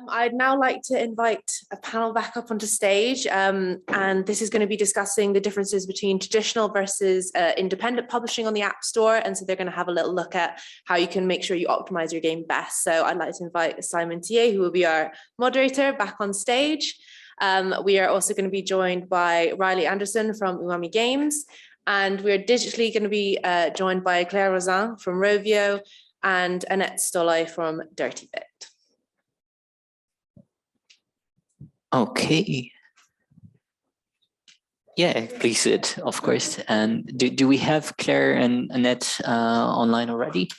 I'd now like to invite a panel back up onto stage, and this is going to be discussing the differences between traditional versus independent publishing on the App Store. And so they're going to have a little look at how you can make sure you optimize your game best. So I'd like to invite Simon Thillay, who will be our moderator, back on stage. We are also going to be joined by Riley Andersen from Umami Games, and we're digitally going to be joined by Claire Rozain from Rovio and Anette Ståløy from Dirtybit. Okay. Yeah, please sit, of course. And do we have Claire and Annette online already?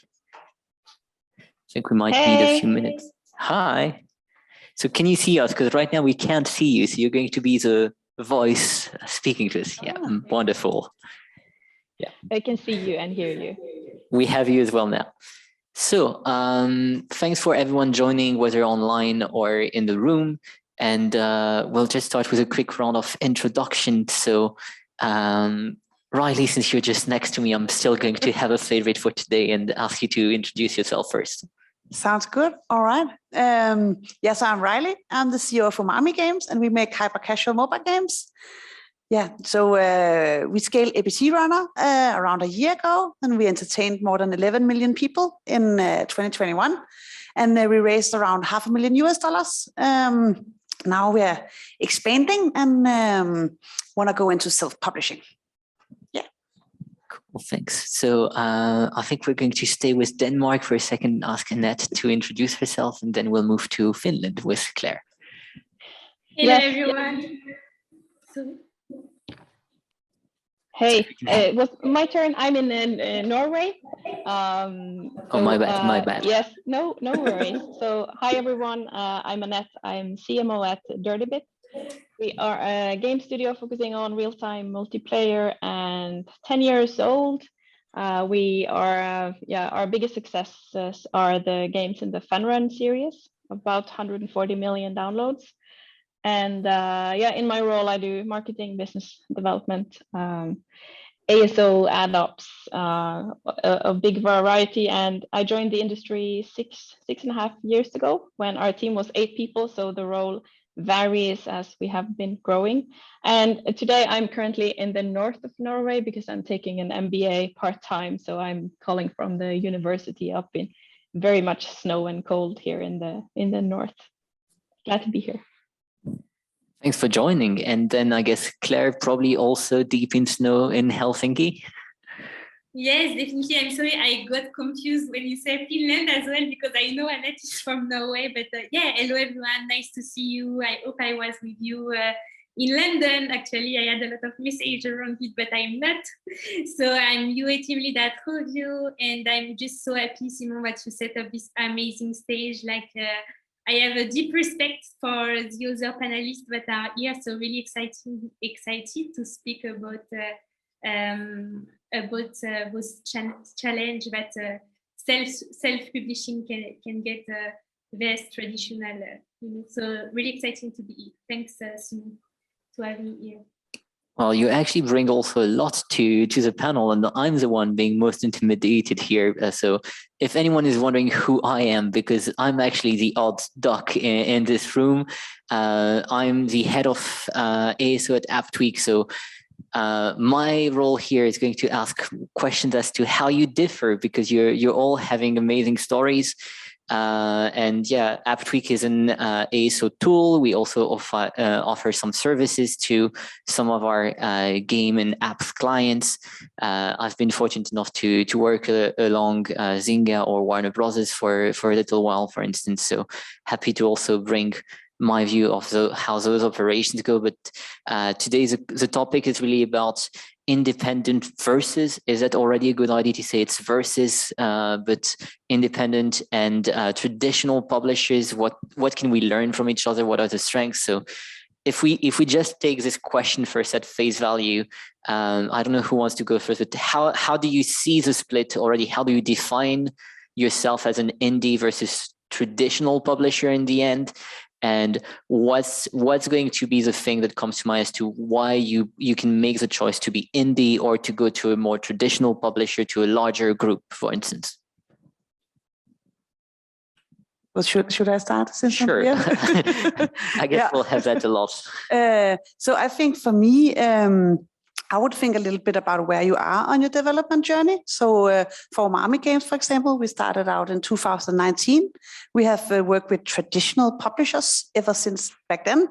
I think we might need a few minutes. Hi. So can you see us? Because right now we can't see you. So you're going to be the voice speaking to us. Yeah, wonderful. Yeah. I can see you and hear you. We have you as well now. So thanks for everyone joining, whether online or in the room. And we'll just start with a quick round of introduction. So Riley, since you're just next to me, I'm still going to have a favorite for today and ask you to introduce yourself first. Sounds good. All right. Yes, I'm Riley. I'm the CEO of Umami Games, and we make hyper-casual mobile games. Yeah, so we scaled ABC Runner around a year ago, and we entertained more than 11 million people in 2021. And we raised around $500,000. Now we're expanding and want to go into self-publishing. Yeah. Cool, thanks. So I think we're going to stay with Denmark for a second, ask Anette to introduce herself, and then we'll move to Finland with Claire. Hello, everyone. So, hey, it was my turn. I'm in Norway. My bad. Yes, no worries. So hi, everyone. I'm Anette. I'm CMO at Dirtybit. We are a game studio focusing on real-time multiplayer and 10 years old. We are, our biggest successes are the games in the Fun Run series, about 140 million downloads. And in my role, I do marketing, business development, ASO ad ops, a big variety. And I joined the industry six and a half years ago when our team was 8 people. So the role varies as we have been growing. And today I'm currently in the north of Norway because I'm taking an MBA part-time. So I'm calling from the university up in very much snow and cold here in the north. Glad to be here. Thanks for joining. And then I guess Claire, probably also deep in snow in Helsinki. Yes, definitely. I'm sorry, I got confused when you said Finland as well, because I know Anette is from Norway. But hello everyone, nice to see you. I hope I was with you in London. Actually, I had a lot of messages around it, but I'm not. So I'm UA team lead at Rovio, and I'm just so happy, Simon, that you set up this amazing stage. I have a deep respect for the other panelists that are here, so really excited to speak about those challenge that self-publishing can get versus traditional. So really exciting to be here. Thanks, Simon, to have me here. Well, you actually bring also a lot to the panel, and I'm the one being most intimidated here. So if anyone is wondering who I am, because I'm actually the odd duck in this room, I'm the head of ASO at AppTweak. So my role here is going to ask questions as to how you differ, because you're all having amazing stories. And yeah, AppTweak is an ASO tool. We also offer some services to some of our game and apps clients. I've been fortunate enough to work along Zynga or Warner Brothers for a little while, for instance. So happy to also bring my view of how those operations go. But today the topic is really about independent versus, is that already a good idea to say it's versus, but independent and traditional publishers, what can we learn from each other? What are the strengths? So if we just take this question first at face value, I don't know who wants to go first, but how do you see the split already? How do you define yourself as an indie versus traditional publisher in the end? And what's going to be the thing that comes to mind as to why you can make the choice to be indie or to go to a more traditional publisher, to a larger group, for instance? Well, should I start? Since I'm Sure. here? I guess we'll have that a lot. So I think for me, I would think a little bit about where you are on your development journey. So for Umami games, for example, we started out in 2019. We have worked with traditional publishers ever since back then.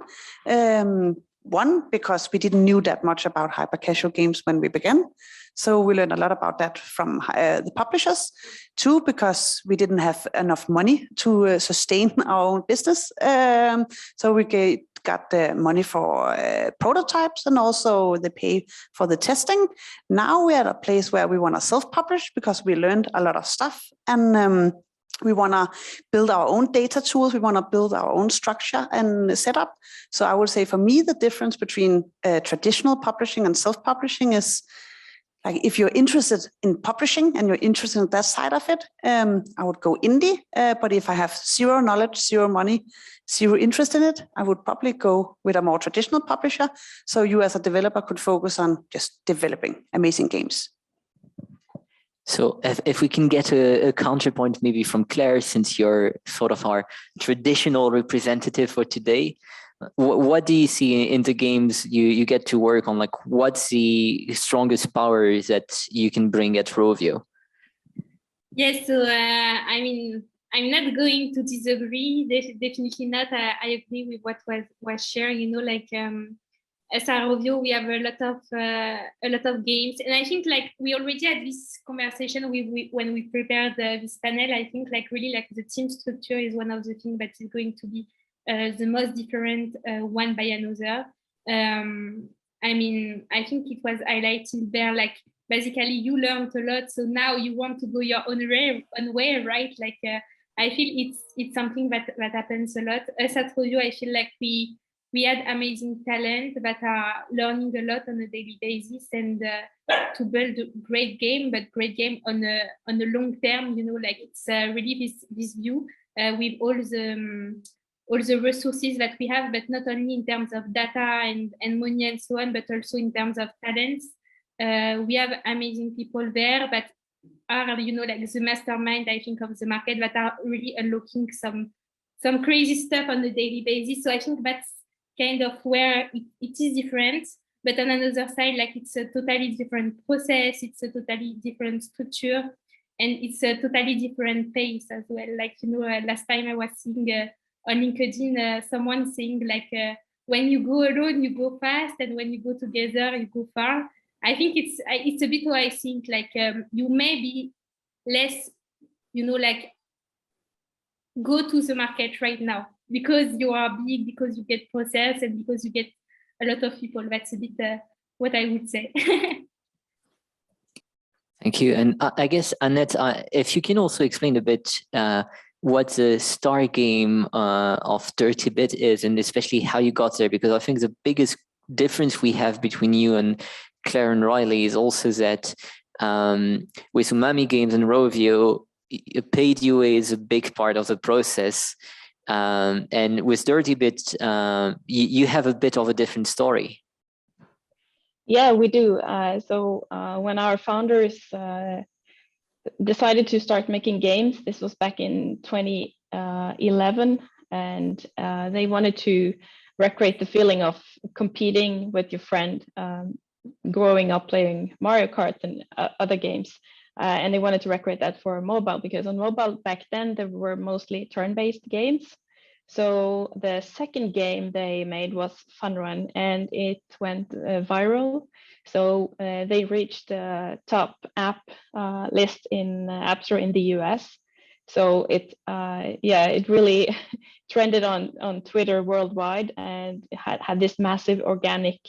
One, because we didn't know that much about hyper casual games when we began. So we learned a lot about that from the publishers. Two, because we didn't have enough money to sustain our own business. So we got the money for prototypes and also the pay for the testing. Now we're at a place where we want to self-publish because we learned a lot of stuff, and we want to build our own data tools. We want to build our own structure and setup. So I would say for me, the difference between traditional publishing and self-publishing is, like, if you're interested in publishing and you're interested in that side of it, I would go indie. But if I have zero knowledge, zero money, zero interest in it, I would probably go with a more traditional publisher. So you as a developer could focus on just developing amazing games. So if we can get a counterpoint maybe from Claire, since you're sort of our traditional representative for today, what do you see in the games you get to work on? Like, what's the strongest powers that you can bring at Rovio? Yes, so I mean, I'm not going to disagree. Definitely not. I agree with what was shared. You know, like as a Rovio, we have a lot of games, and I think like we already had this conversation when we prepared this panel. I think like really like the team structure is one of the things that is going to be the most different one by another. I mean, I think it was highlighted there, like basically you learned a lot, so now you want to go your own way, right? Like I feel it's something that happens a lot. Us at Rovio, I feel like we had amazing talent that are learning a lot on a daily basis, and to build a great game, but great game on a long term. You know, like it's really this view with all the resources that we have, but not only in terms of data and money and so on, but also in terms of talents. We have amazing people there that are, you know, like the mastermind, I think, of the market, that are really unlocking some crazy stuff on a daily basis. So I think that's kind of where it is different. But on another side, like it's a totally different process, it's a totally different structure, and it's a totally different pace as well. Like, you know, last time I was seeing on LinkedIn, someone saying like, when you go alone, you go fast, and when you go together, you go far. I think it's a bit how I think, like you may be less, you know, like go to the market right now because you are big, because you get process, and because you get a lot of people. That's a bit what I would say. Thank you. And I guess, Annette, if you can also explain a bit what the star game of Dirtybit is, and especially how you got there, because I think the biggest difference we have between you and Claire and Riley is also that with Umami games and Rovio, paid UA is a big part of the process. And with Dirtybit, you have a bit of a different story. Yeah, we do. So when our founders decided to start making games, this was back in 2011, and they wanted to recreate the feeling of competing with your friend, growing up playing Mario Kart and other games. And they wanted to recreate that for mobile, because on mobile back then, there were mostly turn-based games. So the second game they made was Fun Run, and it went viral. So they reached the top app list in App Store in the US. So it really trended on Twitter worldwide, and had this massive organic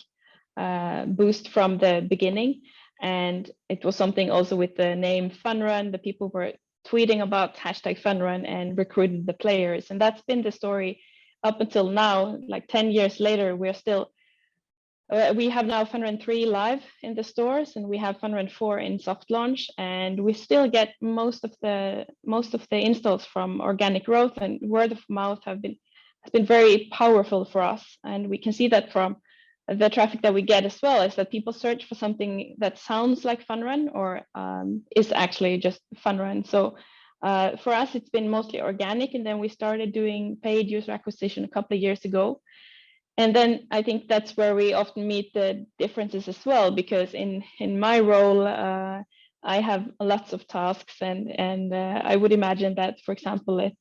boost from the beginning. And it was something also with the name Fun Run. The people were tweeting about #FunRun and recruited the players. And that's been the story up until now. Like 10 years later, we're still, we have now Fun Run 3 live in the stores, and we have Fun Run 4 in soft launch. And we still get most of the installs from organic growth, and word of mouth has been very powerful for us. And we can see that from the traffic that we get as well, is that people search for something that sounds like Fun Run or is actually just Fun Run. So For us, it's been mostly organic, and then we started doing paid user acquisition a couple of years ago. And then I think that's where we often meet the differences as well, because in my role, I have lots of tasks, and I would imagine that, for example,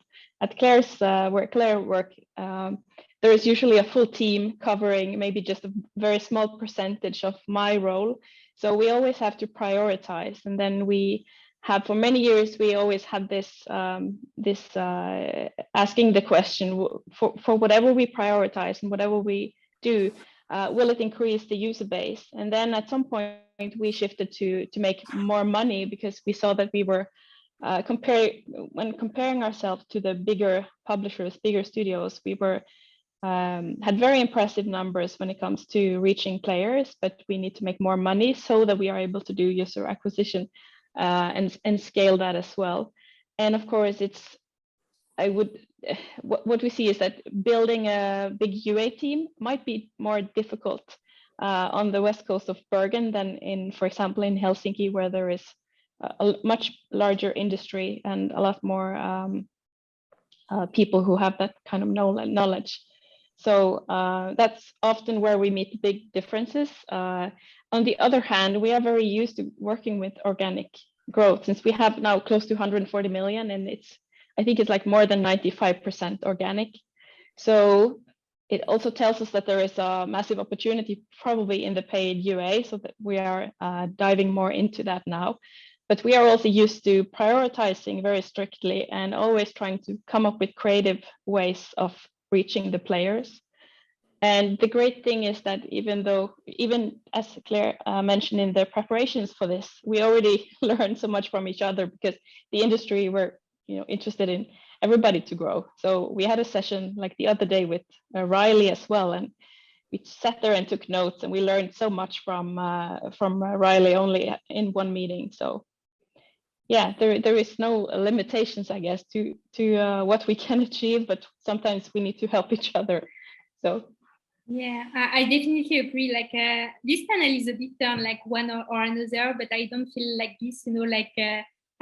at Claire's, where Claire works, there is usually a full team covering maybe just a very small percentage of my role. So we always have to prioritize, and then we have, for many years, we always had this asking the question, for whatever we prioritize and whatever we do, will it increase the user base? And then at some point we shifted to make more money, because we saw that we were when comparing ourselves to the bigger publishers, bigger studios, we were had very impressive numbers when it comes to reaching players, but we need to make more money so that we are able to do user acquisition and scale that as well. And of course, what we see is that building a big UA team might be more difficult on the west coast of Bergen than in, for example, in Helsinki, where there is a much larger industry and a lot more people who have that kind of knowledge. So that's often where we meet big differences. On the other hand, we are very used to working with organic growth, since we have now close to 140 million, and I think it's like more than 95% organic. So it also tells us that there is a massive opportunity probably in the paid UA, so that we are diving more into that now. But we are also used to prioritizing very strictly and always trying to come up with creative ways of reaching the players. And the great thing is that even as Claire mentioned in the preparations for this, we already learned so much from each other, because the industry were interested in everybody to grow. So we had a session like the other day with Riley as well, and we sat there and took notes, and we learned so much from Riley only in one meeting. So yeah, there is no limitations, I guess, to what we can achieve, but sometimes we need to help each other. So yeah, I definitely agree. Like this panel is a bit turned like one or another, but I don't feel like this,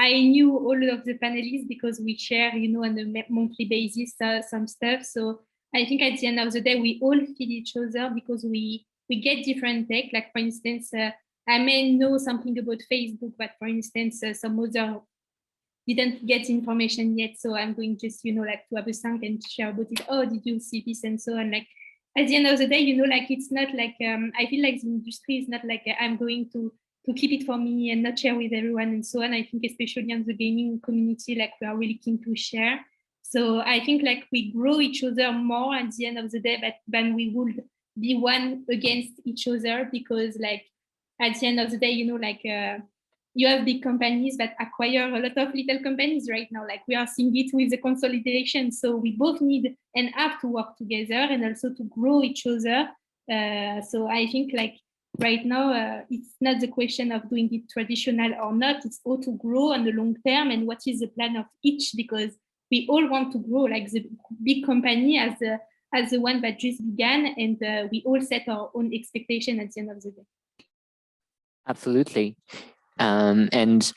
I knew all of the panelists because we share, on a monthly basis some stuff. So I think at the end of the day, we all feed each other because we get different tech. Like for instance, I may know something about Facebook, but for instance, some other didn't get information yet. So I'm going just, to have a sync and share about it. Oh, did you see this? And so on. Like at the end of the day, it's not like, I feel like the industry is not like I'm going to keep it for me and not share with everyone and so on. I think especially on the gaming community, like we are really keen to share. So I think like we grow each other more at the end of the day, but than we would be one against each other, because like at the end of the day, you have big companies that acquire a lot of little companies right now. Like we are seeing it with the consolidation. So we both need and have to work together and also to grow each other. So I think like right now, it's not the question of doing it traditional or not. It's how to grow on the long term and what is the plan of each, because we all want to grow like the big company as the one that just began, and we all set our own expectation at the end of the day. Absolutely. And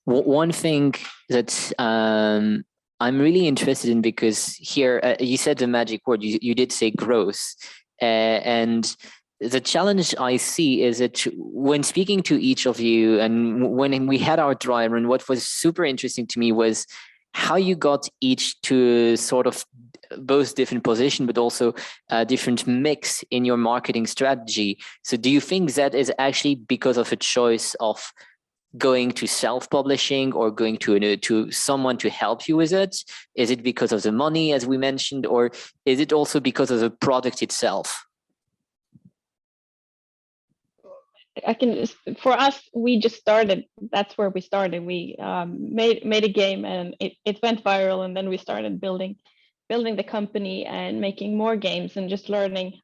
one thing that I'm really interested in, because here you said the magic word, you did say growth, and the challenge I see is that when speaking to each of you and when we had our dry run, what was super interesting to me was how you got each to sort of both different position, but also a different mix in your marketing strategy. So do you think that is actually because of a choice of going to self-publishing or going to someone to help you with it? Is it because of the money, as we mentioned, or is it also because of the product itself? For us, we just started. That's where we started. We made a game, and it went viral, and then we started building the company and making more games and just learning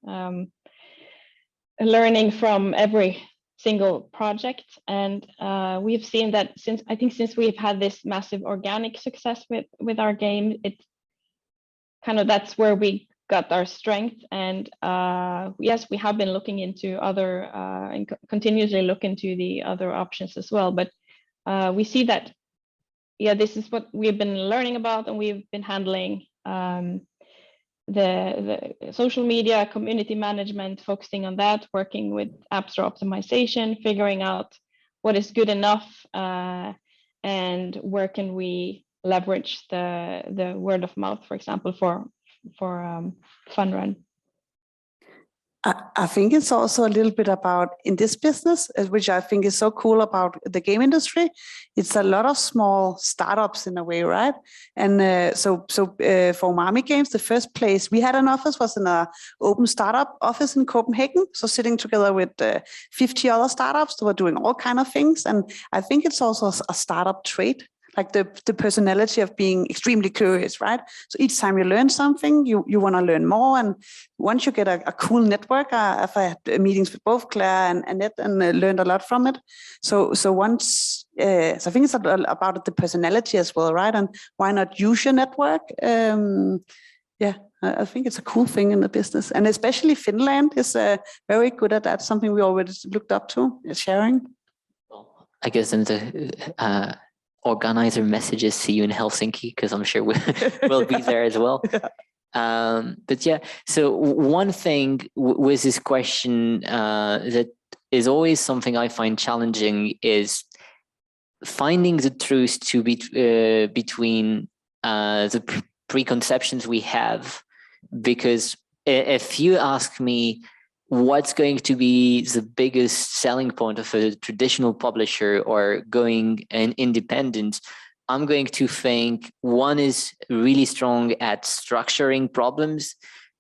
from every single project. And we've seen that since we've had this massive organic success with our game, it's kind of, that's where we got our strength. And yes, we have been looking into other and continuously look into the other options as well. But we see that yeah, this is what we've been learning about, and we've been handling the social media, community management, focusing on that, working with App Store optimization, figuring out what is good enough, and where can we leverage the word of mouth, for example, for Fun Run. I think it's also a little bit about in this business, which I think is so cool about the game industry. It's a lot of small startups in a way, right? And so for Umami Games, the first place we had an office was in an open startup office in Copenhagen. So sitting together with 50 other startups that were doing all kinds of things. And I think it's also a startup trait, like the personality of being extremely curious, right? So each time you learn something, you want to learn more. And once you get a cool network, I've had meetings with both Claire and Anette and learned a lot from it. So once, so I think it's about the personality as well, right? And why not use your network? Yeah, I think it's a cool thing in the business. And especially Finland is very good at that, something we already looked up to, sharing. I guess in the organizer messages, see you in Helsinki, because I'm sure we'll be there as well. But yeah, so one thing with this question that is always something I find challenging is finding the truth to be between the preconceptions we have. Because if you ask me what's going to be the biggest selling point of a traditional publisher or going an independent, I'm going to think one is really strong at structuring problems,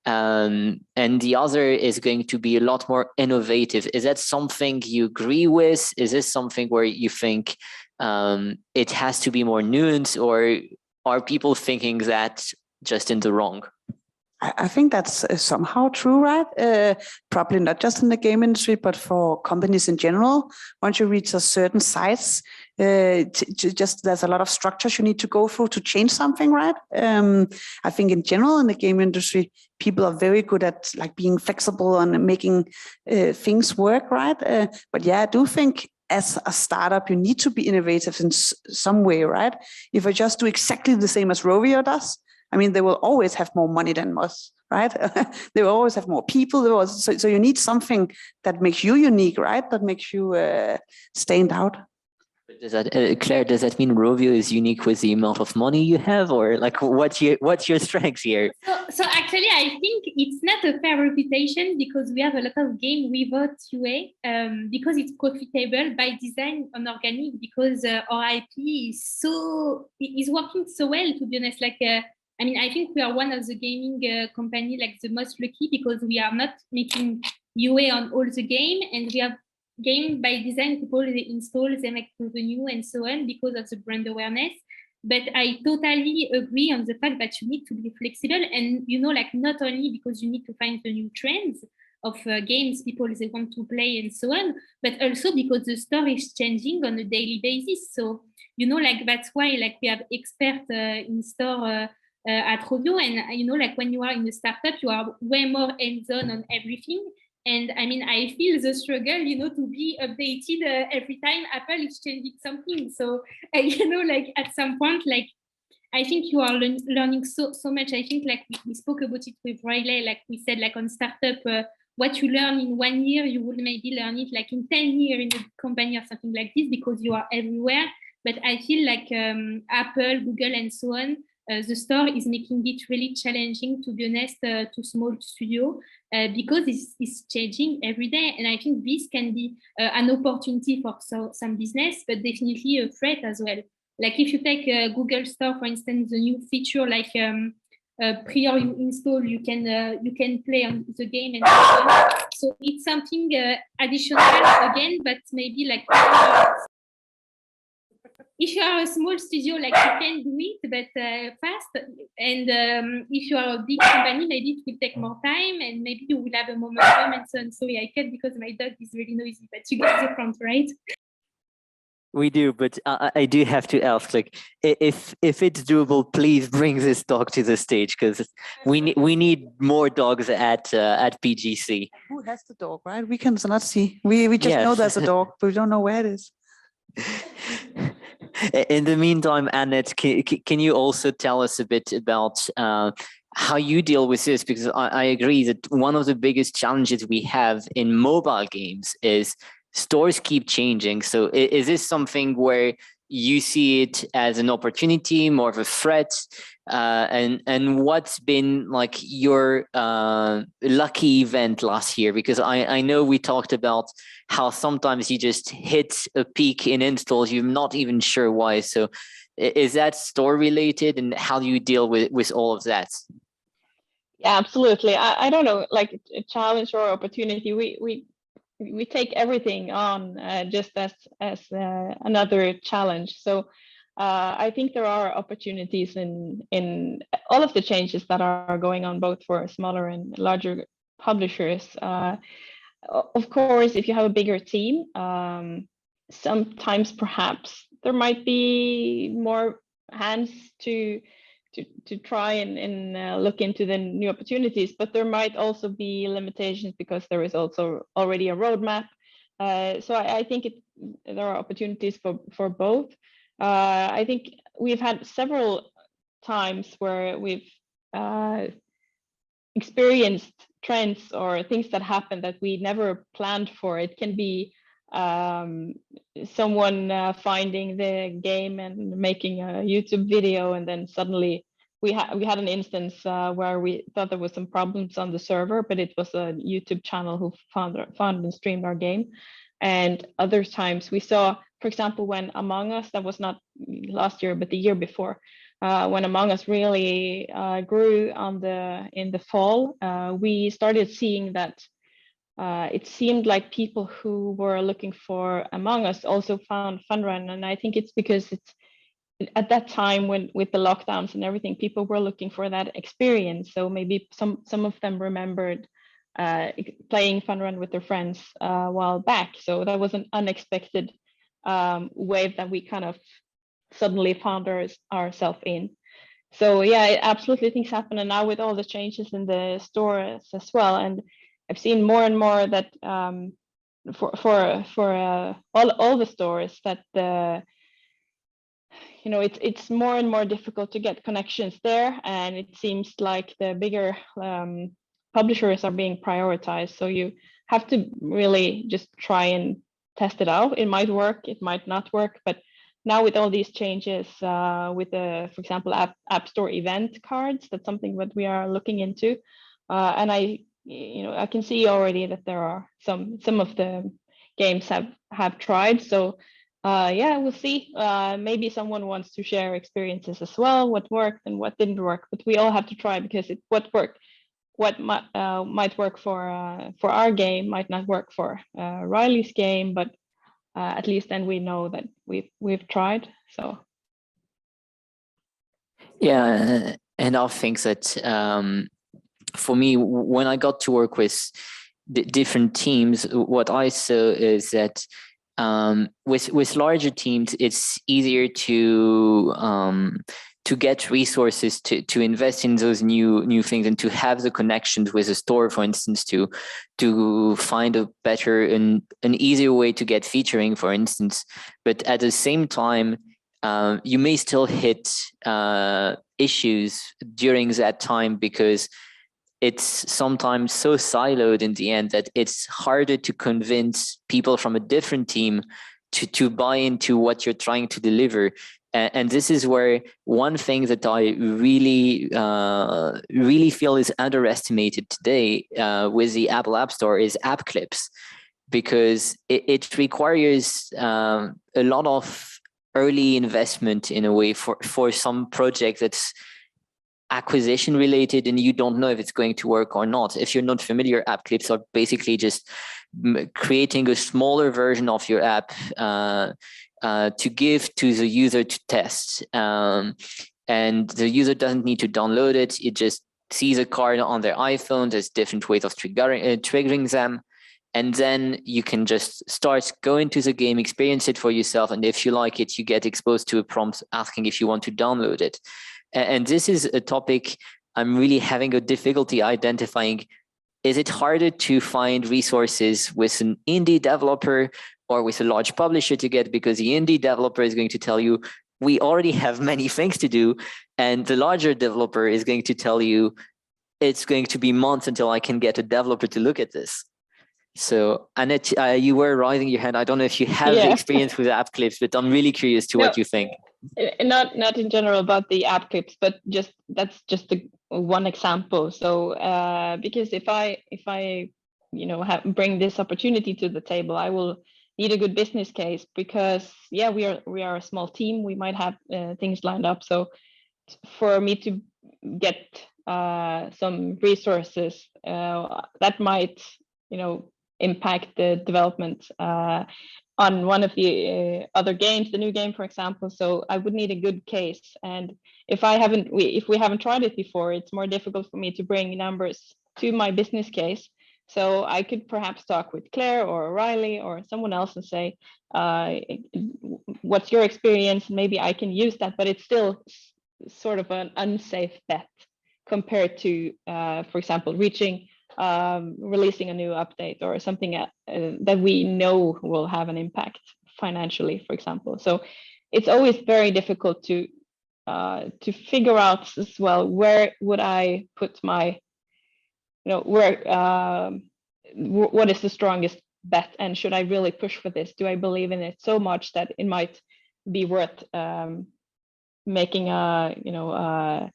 and the other is going to be a lot more innovative. Is that something you agree with? Is this something where you think it has to be more nuanced, or are people thinking that just in the wrong? I think that's somehow true, right? Probably not just in the game industry, but for companies in general. Once you reach a certain size, just there's a lot of structures you need to go through to change something, right? I think in general in the game industry, people are very good at like being flexible and making things work, right? But yeah, I do think as a startup, you need to be innovative in some way, right? If I just do exactly the same as Rovio does, I mean, they will always have more money than us, right? They will always have more people. So you need something that makes you unique, right? That makes you stand out. Does that, Claire, does that mean Rovio is unique with the amount of money you have, or like what's your strength here? So actually, I think it's not a fair reputation because we have a lot of game without UA because it's profitable by design on organic, because our IP is working so well, to be honest. Like, I mean, I think we are one of the gaming company like the most lucky because we are not making UA on all the game, and we have game by design. People, they install, they make revenue and so on because of the brand awareness. But I totally agree on the fact that you need to be flexible, and like not only because you need to find the new trends of games people they want to play and so on, but also because the store is changing on a daily basis. So like that's why like we have experts in store at Rovio, and like when you are in a startup, you are way more hands-on on everything. And I mean, I feel the struggle, to be updated every time Apple is changing something. So, like at some point, like I think you are learning so much. I think like we spoke about it with Riley, like we said, like on startup, what you learn in 1 year, you will maybe learn it like in 10 years in a company or something like this, because you are everywhere. But I feel like Apple, Google, and so on, the store is making it really challenging, to be honest, to small studio because it's changing every day. And I think this can be an opportunity for some business, but definitely a threat as well. Like if you take Google Store, for instance, the new feature like prior you install, you can play on the game and so on. So it's something additional again, but maybe like if you are a small studio, like you can do it, but fast. And if you are a big company, maybe it will take more time, and maybe you will have a momentum and so on. Sorry, I cut because my dog is really noisy, but you get the front, right? We do, but I do have to ask, like, if it's doable, please bring this dog to the stage, because we need more dogs at PGC. Who has the dog, right? We cannot see. We just know there's a dog, but we don't know where it is. In the meantime, Annette, can you also tell us a bit about how you deal with this? Because I agree that one of the biggest challenges we have in mobile games is stores keep changing. So is this something where you see it as an opportunity, more of a threat? And what's been like your lucky event last year? Because I know we talked about how sometimes you just hit a peak in installs, you're not even sure why. So is that store related, and how do you deal with all of that? Yeah, absolutely. I don't know, like a challenge or opportunity. We take everything on just as another challenge. So I think there are opportunities in all of the changes that are going on, both for smaller and larger publishers. Of course, if you have a bigger team, sometimes perhaps there might be more hands to try and look into the new opportunities, but there might also be limitations because there is also already a roadmap. So I think there are opportunities for both. I think we've had several times where we've experienced trends or things that happen that we never planned for. It can be someone finding the game and making a YouTube video, and then suddenly we had an instance where we thought there was some problems on the server, but it was a YouTube channel who found and streamed our game. And other times we saw, for example, when Among Us, that was not last year but the year before, when Among Us really grew in the fall, we started seeing that it seemed like people who were looking for Among Us also found Funrun. And I think it's because it's at that time when with the lockdowns and everything, people were looking for that experience. So maybe some of them remembered playing Funrun with their friends a while back. So that was an unexpected wave that we kind of suddenly found ourselves in. So yeah, absolutely things happen. And now with all the changes in the stores as well, and I've seen more and more that for all the stores that it's more and more difficult to get connections there, and it seems like the bigger publishers are being prioritized. So you have to really just try and test it out. It might work, it might not work, but now with all these changes, with the, for example, App Store event cards, that's something that we are looking into, and I can see already that there are some of the games have tried. So yeah, we'll see. Maybe someone wants to share experiences as well, what worked and what didn't work. But we all have to try, because what worked, what might work for our game might not work for Riley's game. But at least then we know that we've tried. So yeah, and I think that for me, when I got to work with different teams, what I saw is that with larger teams, it's easier to get resources to invest in those new things, and to have the connections with a store, for instance, to find a better and an easier way to get featuring, for instance. But at the same time, you may still hit issues during that time, because it's sometimes so siloed in the end that it's harder to convince people from a different team to buy into what you're trying to deliver. And this is where one thing that I really feel is underestimated today with the Apple App Store is app clips, because it requires a lot of early investment in a way for some project that's acquisition related, and you don't know if it's going to work or not. If you're not familiar, app clips are basically just creating a smaller version of your app to give to the user to test. And the user doesn't need to download it. It just sees a card on their iPhone. There's different ways of triggering them. And then you can just start going to the game, experience it for yourself. And if you like it, you get exposed to a prompt asking if you want to download it. And this is a topic I'm really having a difficulty identifying. Is it harder to find resources with an indie developer, or with a large publisher to get, because the indie developer is going to tell you, we already have many things to do. And the larger developer is going to tell you, it's going to be months until I can get a developer to look at this. So Annette, you were raising your hand. I don't know if you have the experience with app clips, but I'm really curious to what you think. Not in general about the app clips, but that's just one example. So because if I bring this opportunity to the table, I will need a good business case, because we are a small team. We might have things lined up. So for me to get some resources that might impact the development on one of the other games, the new game, for example. So I would need a good case, and if we haven't tried it before, it's more difficult for me to bring numbers to my business case. So I could perhaps talk with Claire or Riley or someone else and say, what's your experience? Maybe I can use that, but it's still sort of an unsafe bet compared to, for example, releasing a new update or something that we know will have an impact financially, for example. So it's always very difficult to figure out as well, where would I put my, what is the strongest bet, and should I really push for this? Do I believe in it so much that it might be worth making a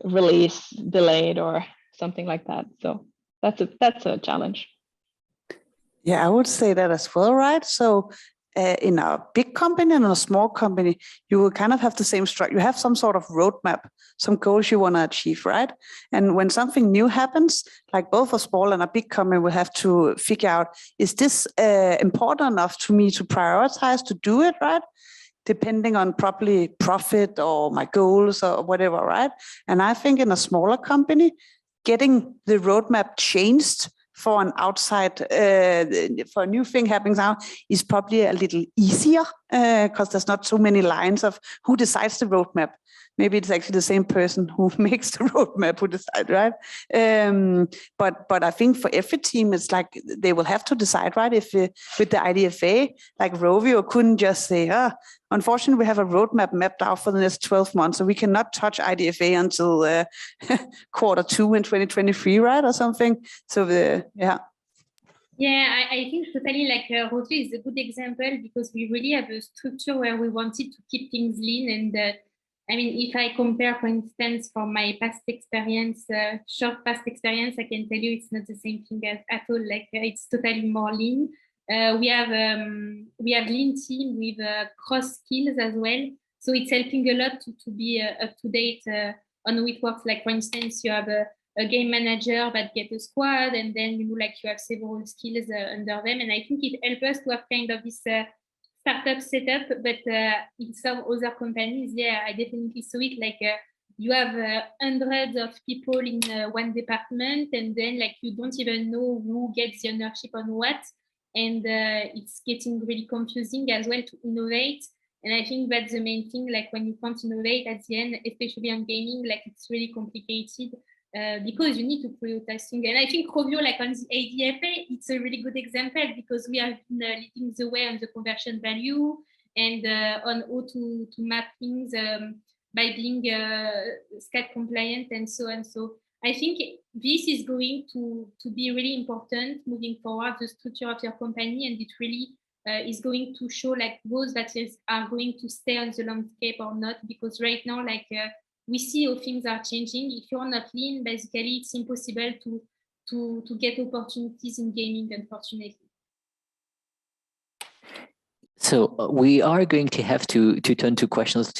release delayed or something like that? So that's a challenge. Yeah, I would say that as well, right? So in a big company and a small company, you will kind of have the same structure. You have some sort of roadmap, some goals you want to achieve, right? And when something new happens, like both a small and a big company will have to figure out, is this important enough to me to prioritize to do it, right? Depending on probably profit or my goals or whatever, right? And I think in a smaller company, getting the roadmap changed for an outside, for a new thing happening now is probably a little easier because there's not so many lines of who decides the roadmap. Maybe it's actually the same person who makes the roadmap who decide, right? But I think for every team, it's like they will have to decide, right? If with the IDFA, like Rovio couldn't just say, unfortunately, we have a roadmap mapped out for the next 12 months, so we cannot touch IDFA until Q2 in 2023, right? Or something. So yeah. Yeah, I think totally like Rovio is a good example, because we really have a structure where we wanted to keep things lean. And I mean, if I compare, for instance, from my past experience, short past experience, I can tell you it's not the same thing at all. Like it's totally more lean. We have lean team with cross skills as well. So it's helping a lot to be up to date on how it works. Like for instance, you have a game manager that get a squad, and then you have several skills under them. And I think it helps us to have kind of this startup setup. But in some other companies, yeah, I definitely saw it. Like you have hundreds of people in one department, and then like you don't even know who gets the ownership on what. And it's getting really confusing as well to innovate. And I think that's the main thing, like when you can't innovate at the end, especially on gaming, like it's really complicated because you need to prioritize things. And I think Rovio, like on the ADFA, it's a really good example, because we have been leading the way on the conversion value and on how to map things by being SCAD compliant and so on. So I think this is going to be really important moving forward, the structure of your company, and it really is going to show like those that are going to stay on the landscape or not, because right now, like we see how things are changing. If you're not lean, basically it's impossible to get opportunities in gaming, unfortunately. So we are going to have to turn to questions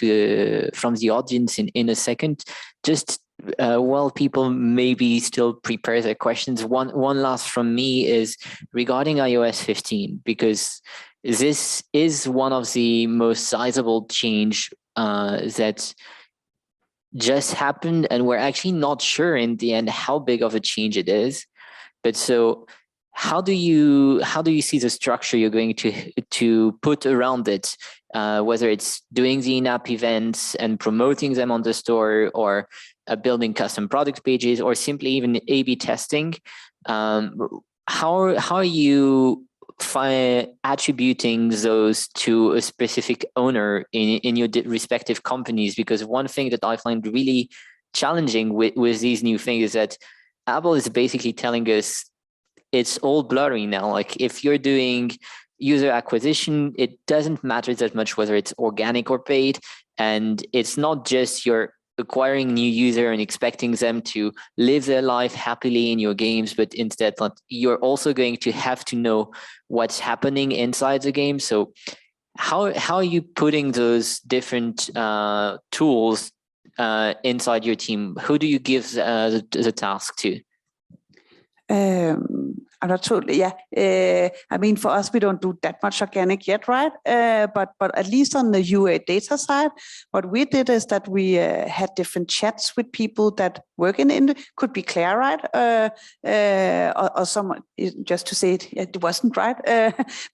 from the audience in a second. Just while people maybe still prepare their questions, one last from me is regarding iOS 15, because this is one of the most sizable change that just happened, and we're actually not sure in the end how big of a change it is. But so how do you see the structure you're going to put around it, whether it's doing the in-app events and promoting them on the store, or building custom product pages, or simply even A/B testing? How are you attributing those to a specific owner in your respective companies? Because one thing that I find really challenging with these new things is that Apple is basically telling us it's all blurry now. Like if you're doing user acquisition, it doesn't matter that much whether it's organic or paid. And it's not just you're acquiring new user and expecting them to live their life happily in your games, but instead you're also going to have to know what's happening inside the game. So how are you putting those different tools inside your team? Who do you give the task to? I'm not totally, I mean, for us, we don't do that much organic yet, right? But at least on the UA data side, what we did is that we had different chats with people that work in could be Claire, right? Or someone, just to say it wasn't right,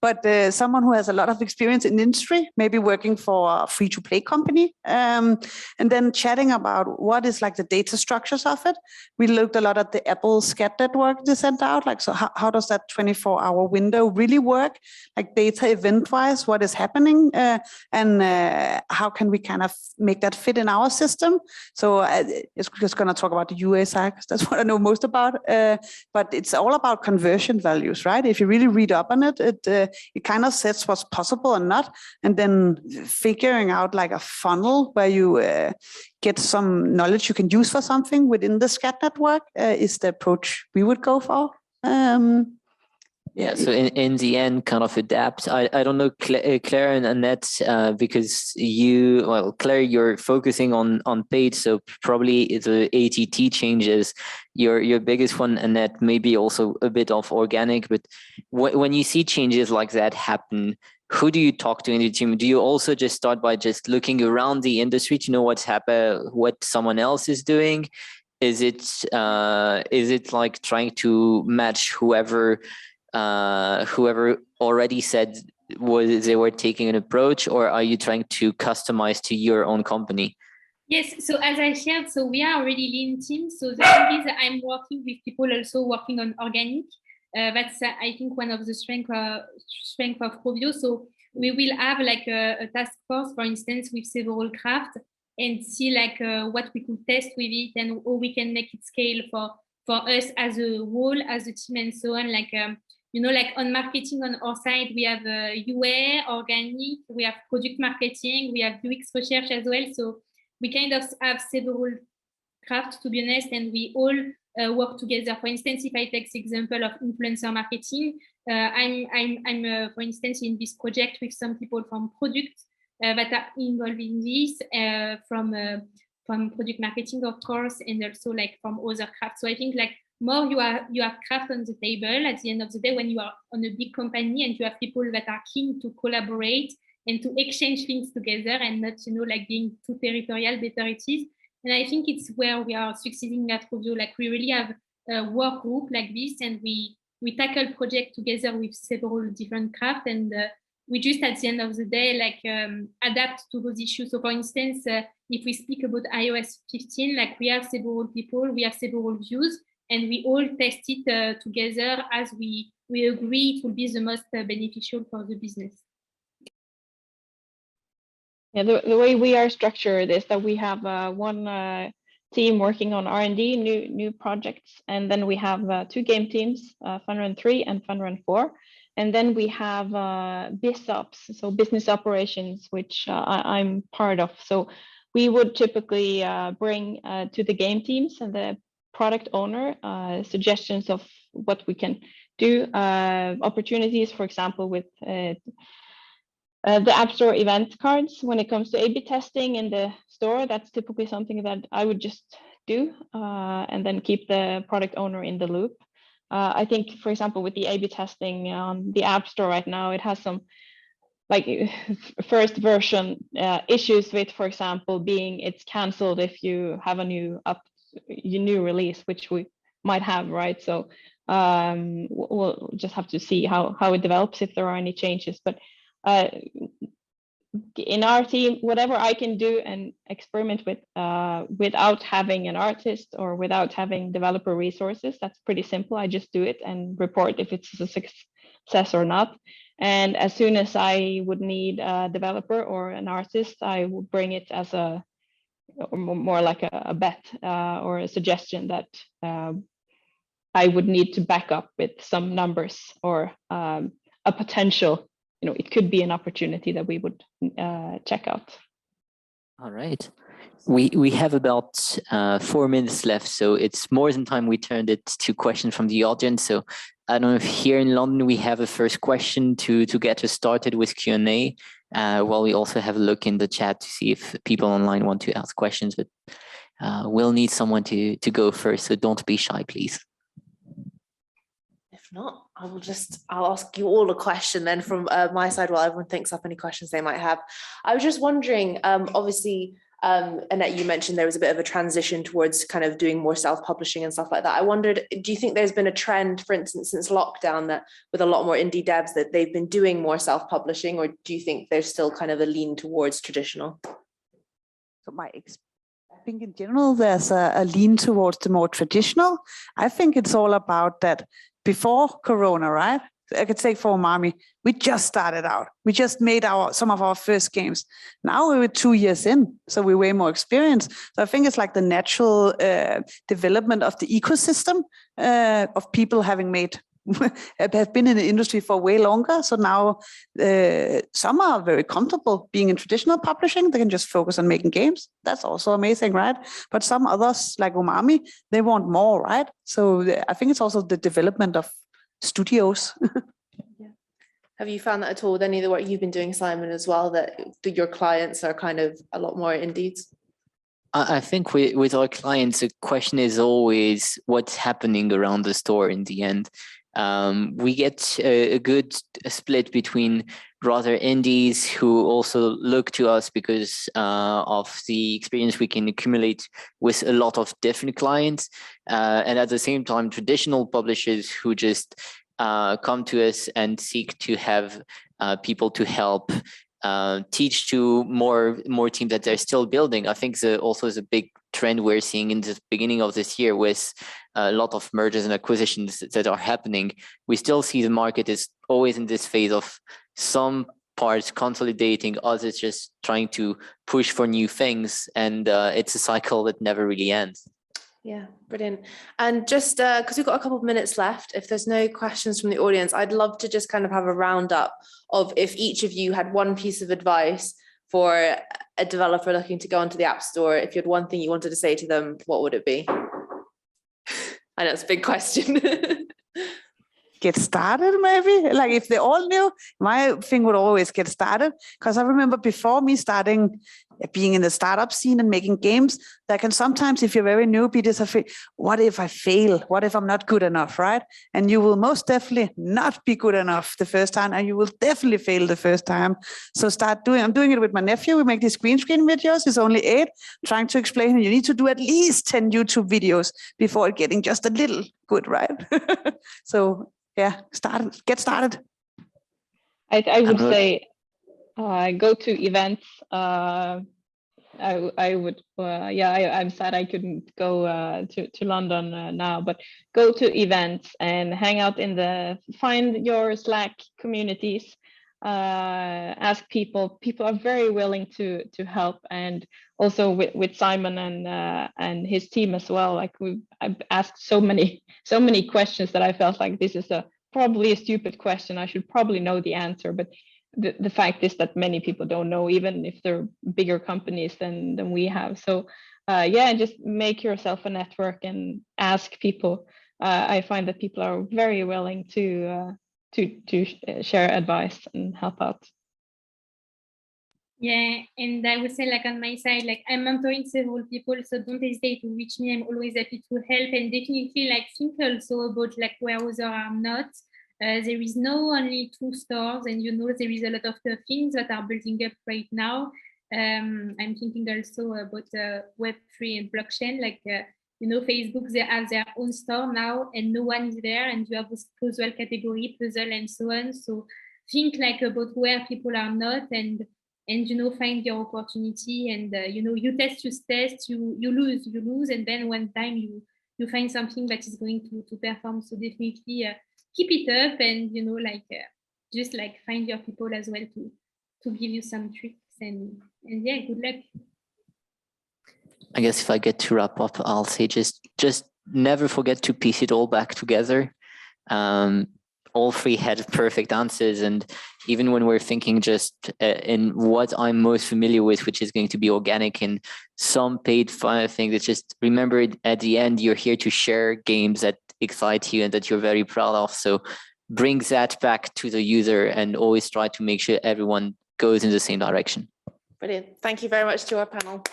but someone who has a lot of experience in industry, maybe working for a free-to-play company, and then chatting about what is like the data structures of it. We looked a lot at the Apple SCAD network they sent out, like, so how does that 24-hour window really work? Like data event-wise, what is happening, and how can we kind of make that fit in our system? So it's just going to talk about the UA side, because that's what I know most about. But it's all about conversion values, right? If you really read up on it, it kind of says what's possible and not, and then figuring out like a funnel where you get some knowledge you can use for something within the SCAD network is the approach we would go for. Yeah, so in the end, kind of adapt. I don't know, Claire and Annette, because Claire, you're focusing on paid, so probably the ATT changes. Your biggest one, Annette, maybe also a bit of organic, but when you see changes like that happen, who do you talk to in the team? Do you also just start by just looking around the industry to know what's happening, what someone else is doing? Is it like trying to match whoever already said they were taking an approach, or are you trying to customize to your own company? Yes, so as I shared, so we are already lean team. So the thing is, I'm working with people also working on organic. That's I think one of the strength of Rovio. So we will have like a task force, for instance, with several crafts, and see like what we could test with it and how we can make it scale for us as a whole, as a team, and so on. Like like on marketing on our side, we have UA, organic, we have product marketing, we have UX research as well. So we kind of have several crafts, to be honest, and we all work together. For instance, if I take the example of influencer marketing, I'm for instance in this project with some people from product that are involved in this, from product marketing, of course, and also like from other crafts. So I think like more you have craft on the table at the end of the day when you are on a big company and you have people that are keen to collaborate and to exchange things together and not, like being too territorial, better it is. And I think it's where we are succeeding at Rovio. Like we really have a work group like this, and we tackle project together with several different crafts, and we just at the end of the day like adapt to those issues. So for instance, if we speak about iOS 15, like we have several people, we have several views, and we all test it together as we agree it will be the most beneficial for the business. Yeah, the way we are structured is that we have one team working on R&D, new projects, and then we have 2 game teams, Funrun 3 and Funrun 4, and then we have BizOps, so business operations, which I'm part of. So we would typically bring to the game teams and the product owner suggestions of what we can do, opportunities, for example, with the App Store event cards. When it comes to A/B testing in the store, that's typically something that I would just do and then keep the product owner in the loop. I think, for example, with the A/B testing on the App Store right now, it has some like first version issues with, for example, being it's canceled if you have a new release, which we might have, right? So we'll just have to see how it develops, if there are any changes. But in our team, whatever I can do and experiment with without having an artist or without having developer resources, that's pretty simple. I just do it and report if it's a says or not. And as soon as I would need a developer or an artist, I would bring it as more like a bet or a suggestion that I would need to back up with some numbers or a potential, it could be an opportunity that we would check out. All right. We have about 4 minutes left, so it's more than time we turned it to questions from the audience. So I don't know if here in London we have a first question to get us started with Q&A, while we also have a look in the chat to see if people online want to ask questions, but we'll need someone to go first, so don't be shy, please. If not, I'll ask you all a question then from my side while everyone thinks up any questions they might have. I was just wondering, obviously, Anette, you mentioned there was a bit of a transition towards kind of doing more self-publishing and stuff like that. I wondered, do you think there's been a trend, for instance, since lockdown, that with a lot more indie devs that they've been doing more self-publishing, or do you think there's still kind of a lean towards traditional? So I think in general, there's a lean towards the more traditional. I think it's all about that before Corona, right? I could say for Umami, we just started out. We just made some of our first games. Now we're 2 years in, so we're way more experienced. So I think it's like the natural development of the ecosystem of people having have been in the industry for way longer. So now some are very comfortable being in traditional publishing. They can just focus on making games. That's also amazing, right? But some others, like Umami, they want more, right? So I think it's also the development of studios. Yeah. Have you found that at all with any of the work you've been doing, Simon, as well, that your clients are kind of a lot more indies? I think with our clients, the question is always what's happening around the store in the end. We get a good split between rather indies who also look to us because of the experience we can accumulate with a lot of different clients, and at the same time traditional publishers who just come to us and seek to have people to help teach to more teams that they're still building. I think also is a big trend we're seeing in the beginning of this year with a lot of mergers and acquisitions that are happening. We still see the market is always in this phase of some parts consolidating, others just trying to push for new things, and it's a cycle that never really ends. Yeah, brilliant. And just because we've got a couple of minutes left, if there's no questions from the audience, I'd love to just kind of have a roundup of if each of you had one piece of advice for a developer looking to go onto the App Store. If you had one thing you wanted to say to them, what would it be? I know it's a big question. Get started, maybe. Like if they all knew, my thing would always get started. Because I remember before me starting being in the startup scene and making games, that can sometimes, if you're very new, be this, what if I fail? What if I'm not good enough, right? And you will most definitely not be good enough the first time, and you will definitely fail the first time. So I'm doing it with my nephew. We make these green screen videos. He's only 8, trying to explain him, you need to do at least 10 YouTube videos before getting just a little good, right? So yeah, get started. I would say go to events. I would, I'm sad I couldn't go to London now, but go to events and hang out find your Slack communities, ask people. People are very willing to help, and also with Simon and his team as well. Like I've asked so many questions that I felt like this is probably a stupid question. I should probably know the answer, but the fact is that many people don't know, even if they're bigger companies than we have. So just make yourself a network and ask people. I find that people are very willing to share advice and help out. Yeah, and I would say, like on my side, like I'm mentoring several people, so don't hesitate to reach me. I'm always happy to help, and definitely like think also about like where others are not. There is no only 2 stores, and there is a lot of things that are building up right now. I'm thinking also about Web3 and blockchain, like Facebook, they have their own store now, and no one is there, and you have this puzzle category, puzzle and so on. So think like about where people are not, and find your opportunity, and you test, you lose, and then one time you find something that is going to perform. So definitely keep it up, and just like find your people as well to give you some tricks, and yeah, good luck. I guess if I get to wrap up, I'll say just never forget to piece it all back together. All three had perfect answers, and even when we're thinking just in what I'm most familiar with, which is going to be organic and some paid fire things, it's just remember at the end you're here to share games that excite you and that you're very proud of. So bring that back to the user and always try to make sure everyone goes in the same direction. Brilliant. Thank you very much to our panel.